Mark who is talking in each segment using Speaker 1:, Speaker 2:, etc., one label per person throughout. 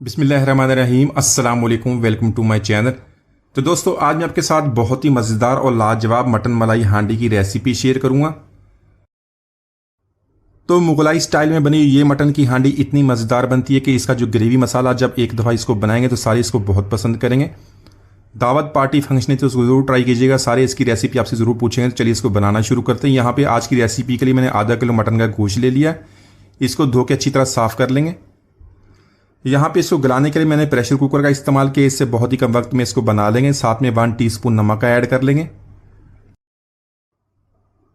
Speaker 1: बिस्मिल्लाहिर्रहमानिर्रहीम अस्सलाम वालेकुम, वेलकम टू माय चैनल। तो दोस्तों, आज मैं आपके साथ बहुत ही मज़ेदार और लाजवाब मटन मलाई हांडी की रेसिपी शेयर करूंगा। तो मुगलाई स्टाइल में बनी ये मटन की हांडी इतनी मज़ेदार बनती है कि इसका जो ग्रेवी मसाला जब एक दफ़ा इसको बनाएंगे तो सारे इसको बहुत पसंद करेंगे। दावत पार्टी फंक्शन है तो उसको ज़रूर ट्राई कीजिएगा। सारे इसकी रेसिपी आपसे ज़रूर पूछेंगे। तो चलिए इसको बनाना शुरू करते हैं। यहाँ पे आज की रेसिपी के लिए मैंने आधा किलो मटन का गोश्त ले लिया। इसको धो के अच्छी तरह साफ़ कर लेंगे। यहाँ पे इसको गलाने के लिए मैंने प्रेशर कुकर का इस्तेमाल किया। इससे बहुत ही कम वक्त में इसको बना लेंगे। साथ में 1 टीस्पून नमक का ऐड कर लेंगे।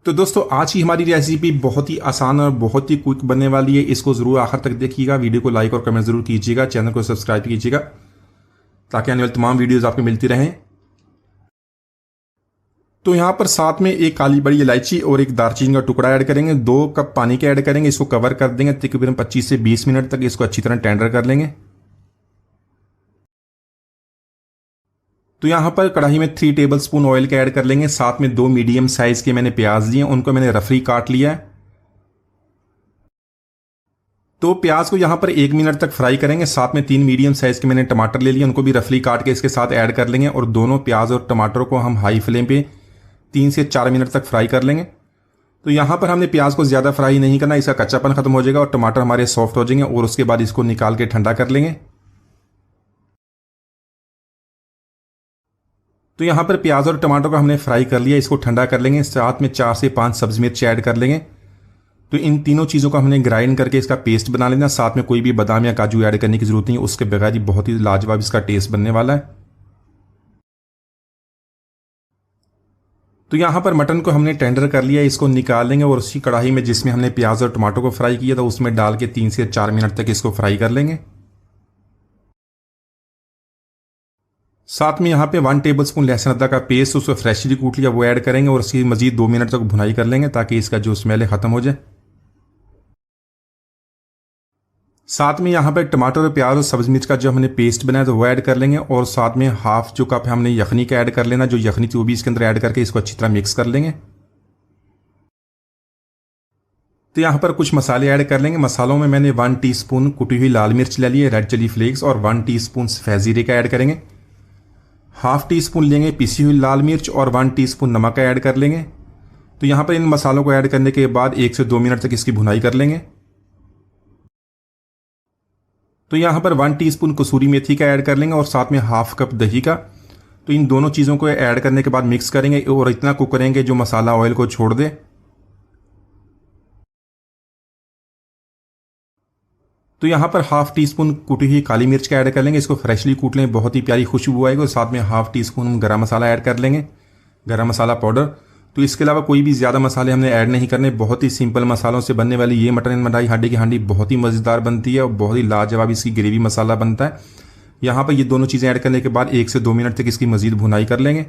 Speaker 1: तो दोस्तों, आज की हमारी रेसिपी बहुत ही आसान और बहुत ही क्विक बनने वाली है। इसको ज़रूर आखिर तक देखिएगा। वीडियो को लाइक और कमेंट ज़रूर कीजिएगा। चैनल को सब्सक्राइब कीजिएगा ताकि आने वाली तमाम वीडियोज़ आपको मिलती रहें। तो यहाँ पर साथ में एक काली बड़ी इलायची और एक दालचीनी का टुकड़ा ऐड करेंगे। 2 कप पानी के ऐड करेंगे। इसको कवर कर देंगे। तकरीबन 25 से 20 मिनट तक इसको अच्छी तरह टेंडर कर लेंगे। तो यहाँ पर कढ़ाई में 3 टेबलस्पून ऑयल का ऐड कर लेंगे। साथ में 2 मीडियम साइज के मैंने प्याज लिए, उनको मैंने रफली काट लिया है। तो प्याज को यहाँ पर 1 मिनट तक फ्राई करेंगे। साथ में 3 मीडियम साइज के मैंने टमाटर ले लिए, उनको भी रफली काट के इसके साथ ऐड कर लेंगे। और दोनों प्याज और टमाटर को हम हाई फ्लेम पे 3 से 4 मिनट तक फ्राई कर लेंगे। तो यहाँ पर हमने प्याज को ज़्यादा फ्राई नहीं करना, इसका कच्चापन खत्म हो जाएगा और टमाटर हमारे सॉफ्ट हो जाएंगे। और उसके बाद इसको निकाल के ठंडा कर लेंगे। तो यहाँ पर प्याज और टमाटर को हमने फ्राई कर लिया, इसको ठंडा कर लेंगे। साथ में 4 से 5 सब्जी मिर्च ऐड कर लेंगे। तो इन तीनों चीज़ों को हमने ग्राइंड करके इसका पेस्ट बना लेना। साथ में कोई भी बादाम या काजू ऐड करने की जरूरत नहीं है, उसके बगैर ही बहुत ही लाजवाब इसका टेस्ट बनने वाला है। तो यहाँ पर मटन को हमने टेंडर कर लिया, इसको निकाल लेंगे और उसी कढ़ाई में जिसमें हमने प्याज और टमाटर को फ्राई किया था उसमें डाल के 3 से 4 मिनट तक इसको फ्राई कर लेंगे। साथ में यहाँ पे 1 टेबलस्पून लहसुन अदरक का पेस्ट, उसको फ्रेशली कूट लिया, वो ऐड करेंगे और उसकी मजीद 2 मिनट तक भुनाई कर लेंगे ताकि इसका जो स्मेल है खत्म हो जाए। साथ में यहाँ पे टमाटर और प्याज और सब्जी मिर्च का जो हमने पेस्ट बनाया तो वो ऐड कर लेंगे। और साथ में हाफ जो कप है हमने यखनी का ऐड कर लेना। जो यखनी थी वो भी इसके अंदर ऐड करके इसको अच्छी तरह मिक्स कर लेंगे। तो यहाँ पर कुछ मसाले ऐड कर लेंगे। मसालों में मैंने 1 टीस्पून कुटी हुई लाल मिर्च ले ली है, रेड चिली फ्लेक्स, और 1 टीस्पून सफ़ेद जीरे का ऐड करेंगे। हाफ टीस्पून लेंगे पिसी हुई लाल मिर्च और 1 टीस्पून नमक का ऐड कर लेंगे। तो यहाँ पर इन मसालों को ऐड करने के बाद 1 से 2 मिनट तक इसकी भुनाई कर लेंगे। तो यहाँ पर 1 टीस्पून कसूरी मेथी का ऐड कर लेंगे और साथ में हाफ कप दही का। तो इन दोनों चीज़ों को ऐड करने के बाद मिक्स करेंगे और इतना कुक करेंगे जो मसाला ऑयल को छोड़ दे। तो यहाँ पर हाफ टीस्पून कुटी हुई काली मिर्च का ऐड कर लेंगे। इसको फ्रेशली कूट लें, बहुत ही प्यारी खुशबू आएगी। और साथ में हाफ टीस्पून गरम मसाला ऐड कर लेंगे, गरम मसाला पाउडर। तो इसके अलावा कोई भी ज़्यादा मसाले हमने ऐड नहीं करने। बहुत ही सिंपल मसालों से बनने वाली ये मटन मलाई हांडी की हांडी बहुत ही मज़ेदार बनती है और बहुत ही लाजवाब इसकी ग्रेवी मसाला बनता है। यहाँ पर ये दोनों चीज़ें ऐड करने के बाद 1 से 2 मिनट तक इसकी मज़ीद भुनाई कर लेंगे।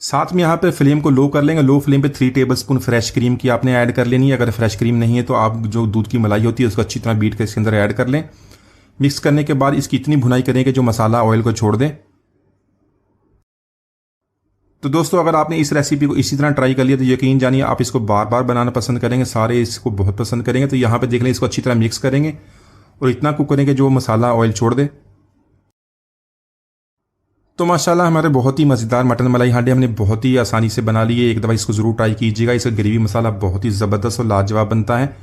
Speaker 1: साथ में यहाँ पे फ्लेम को लो कर लेंगे। लो फ्लेम पे 3 टेबलस्पून फ्रेश क्रीम की आपने ऐड कर लेनी है। अगर फ्रेश क्रीम नहीं है तो आप जो दूध की मलाई होती है उसको अच्छी तरह बीट कर इसके अंदर ऐड कर लें। मिक्स करने के बाद इसकी इतनी भुनाई करेंगे जो मसाला ऑयल को छोड़ दें। तो दोस्तों, अगर आपने इस रेसिपी को इसी तरह ट्राई कर लिया तो यकीन जानिए आप इसको बार बार बनाना पसंद करेंगे। सारे इसको बहुत पसंद करेंगे। तो यहाँ पे देख लें, इसको अच्छी तरह मिक्स करेंगे और इतना कुक करेंगे जो मसाला ऑयल छोड़ दे। तो माशाल्लाह हमारे बहुत ही मज़ेदार मटन मलाई हांडी हमने बहुत ही आसानी से बना ली है। एक दफ़ा इसको ज़रूर ट्राई कीजिएगा। इसका ग्रेवी मसाला बहुत ही ज़बरदस्त और लाजवाब बनता है।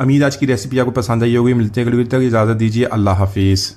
Speaker 1: उम्मीद आज की रेसिपी आपको पसंद आई होगी। मिलते हैं अगली वीडियो तक, इजाज़त दीजिए। अल्लाह हाफिज़।